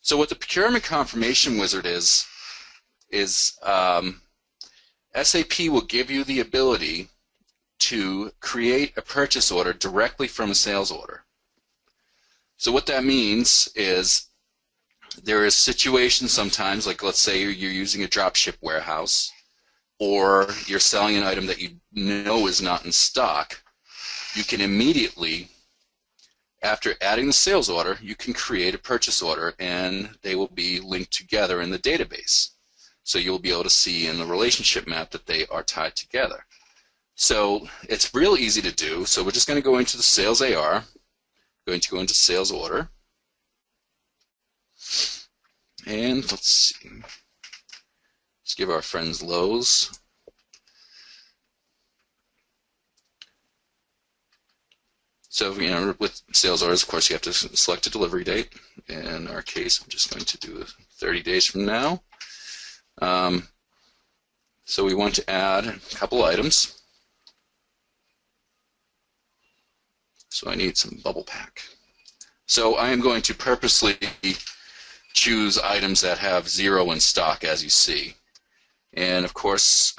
So what the procurement confirmation wizard is SAP will give you the ability to create a purchase order directly from a sales order. So what that means is there is situations sometimes, like let's say you're using a dropship warehouse, or you're selling an item that you know is not in stock. You can immediately, after adding the sales order, you can create a purchase order, and they will be linked together in the database. So you'll be able to see in the relationship map that they are tied together. So it's real easy to do. So we're just going to go into the sales AR, going to go into sales order, and let's see. Let's give our friends Lowe's. So, with sales orders, of course, you have to select a delivery date. In our case, I'm just going to do 30 days from now. So we want to add a couple items. So I need some bubble pack. So I am going to purposely choose items that have 0 in stock, as you see. And of course,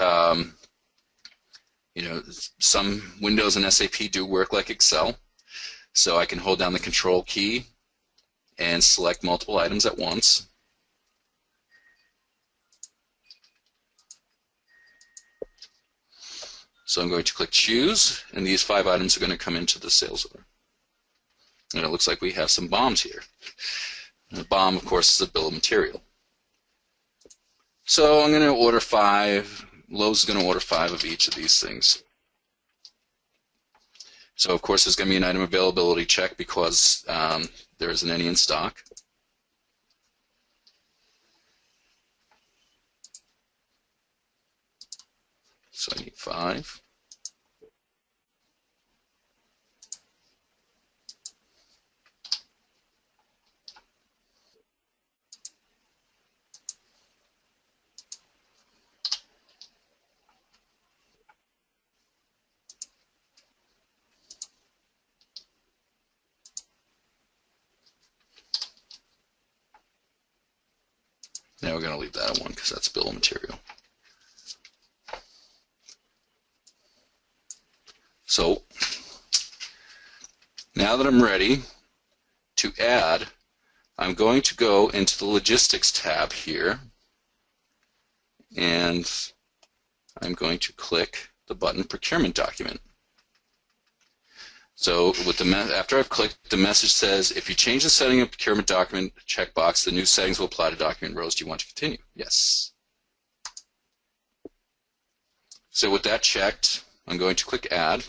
some windows in SAP do work like Excel. So I can hold down the Control key and select multiple items at once. So I'm going to click Choose, and these 5 items are going to come into the sales order. And it looks like we have some bombs here. And the bomb, of course, is a bill of material. So I'm going to order 5. Lowe's is going to order 5 of each of these things. So, of course, there's going to be an item availability check because there isn't any in stock. So I need 5. Now we're going to leave that at 1 because that's bill of material. So now that I'm ready to add, I'm going to go into the Logistics tab here, and I'm going to click the button Procurement Document. So after I've clicked, the message says, if you change the setting of Procurement Document checkbox, the new settings will apply to document rows. Do you want to continue? Yes. So with that checked, I'm going to click Add.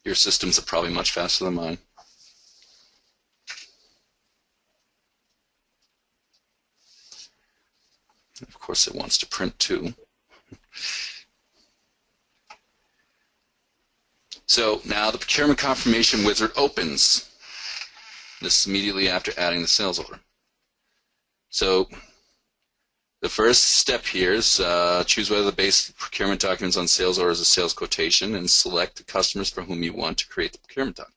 Your systems are probably much faster than mine. Of course, it wants to print too. So now the procurement confirmation wizard opens. This is immediately after adding the sales order. So the first step here is choose whether the base procurement document is on sales order is a sales quotation, and select the customers for whom you want to create the procurement document.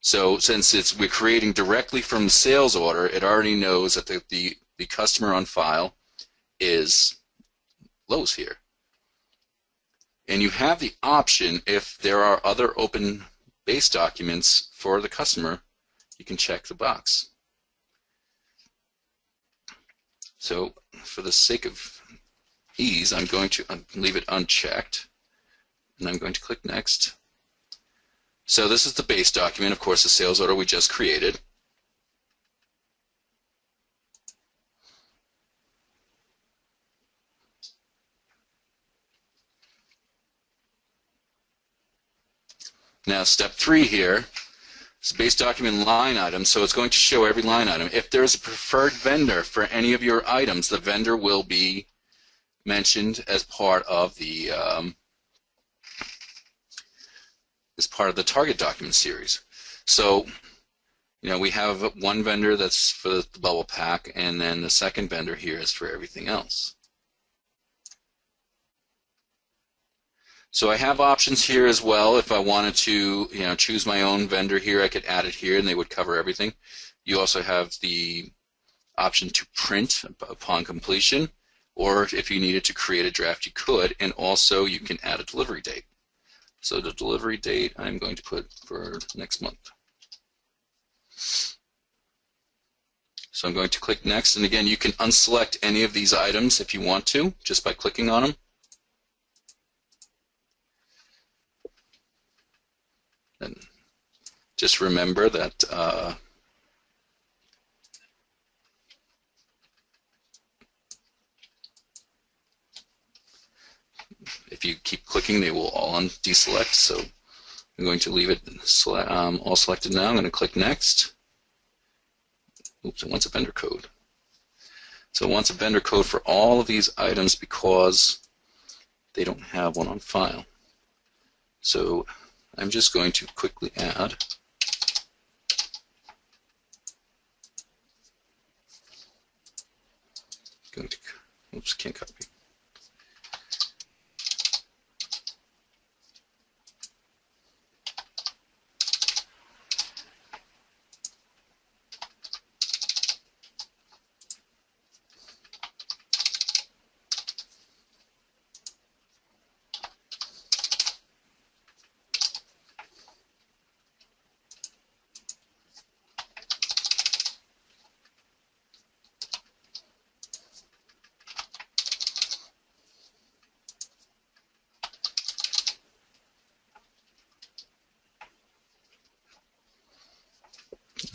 So since we're creating directly from the sales order, it already knows that the customer on file is Lowe's here. And you have the option, if there are other open base documents for the customer, you can check the box. So for the sake of ease, I'm going to leave it unchecked, and I'm going to click Next. So this is the base document, of course, the sales order we just created. Now step 3 here is base document line item, so it's going to show every line item. If there's a preferred vendor for any of your items, the vendor will be mentioned as part of the target document series. So we have one vendor that's for the bubble pack, and then the second vendor here is for everything else. So I have options here as well. If I wanted to, choose my own vendor here, I could add it here and they would cover everything. You also have the option to print upon completion, or if you needed to create a draft, you could, and also you can add a delivery date. So the delivery date I'm going to put for next month. So I'm going to click next, and again, you can unselect any of these items if you want to, just by clicking on them. And just remember that if you keep clicking, they will all deselect. So I'm going to leave it all selected now. I'm going to click next. Oops, it wants a vendor code. So it wants a vendor code for all of these items because they don't have one on file. So I'm just going to quickly add. Oops, can't copy.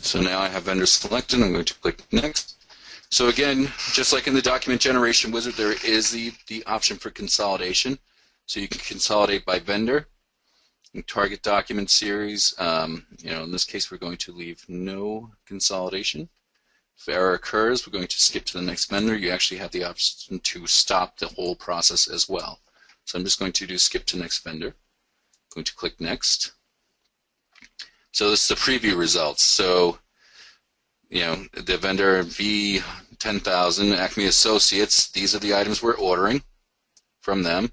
So now I have vendor selected. I'm going to click next. So again, just like in the document generation wizard, there is the option for consolidation. So you can consolidate by vendor, target document series. In this case, we're going to leave no consolidation. If error occurs, we're going to skip to the next vendor. You actually have the option to stop the whole process as well. So I'm just going to do skip to next vendor. I'm going to click next. So this is the preview results. So, the vendor V10,000, Acme Associates, these are the items we're ordering from them.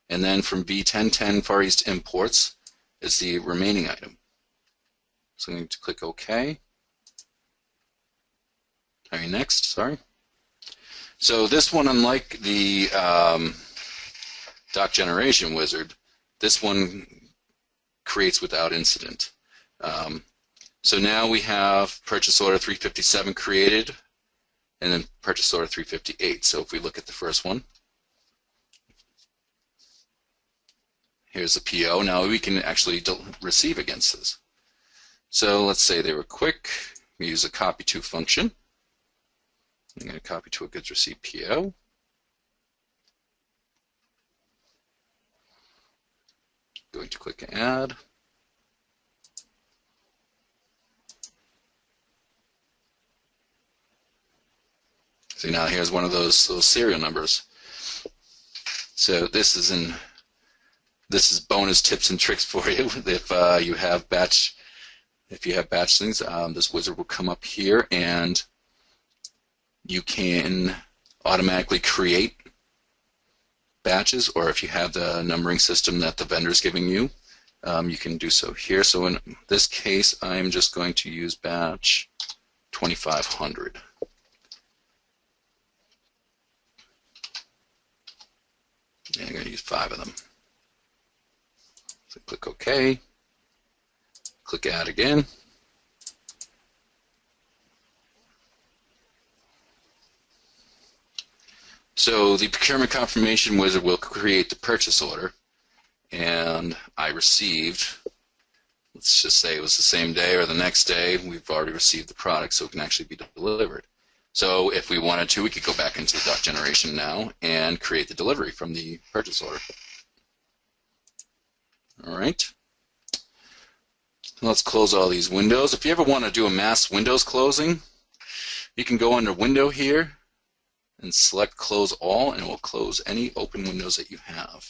And then from V1010 Far East Imports is the remaining item. So I'm going to click OK. Next, sorry. So this one, unlike the doc generation wizard, this one creates without incident. So now we have purchase order 357 created, and then purchase order 358. So if we look at the first one, here's the PO. Now we can actually receive against this. So let's say they were quick. We use a copy to function. I'm going to copy to a goods received PO. Going to click add. So now here's one of those serial numbers. So this is bonus tips and tricks for you. If you have batch things, this wizard will come up here, and you can automatically create batches, or if you have the numbering system that the vendor is giving you, you can do so here. So in this case, I'm just going to use batch 2500. And I'm going to use 5 of them. So click OK. Click Add again. So the procurement confirmation wizard will create the purchase order, and I received, let's just say it was the same day or the next day, we've already received the product, so it can actually be delivered. So if we wanted to, we could go back into the doc generation now and create the delivery from the purchase order. All right. Let's close all these windows. If you ever want to do a mass windows closing, you can go under Window here and select Close All, and it will close any open windows that you have.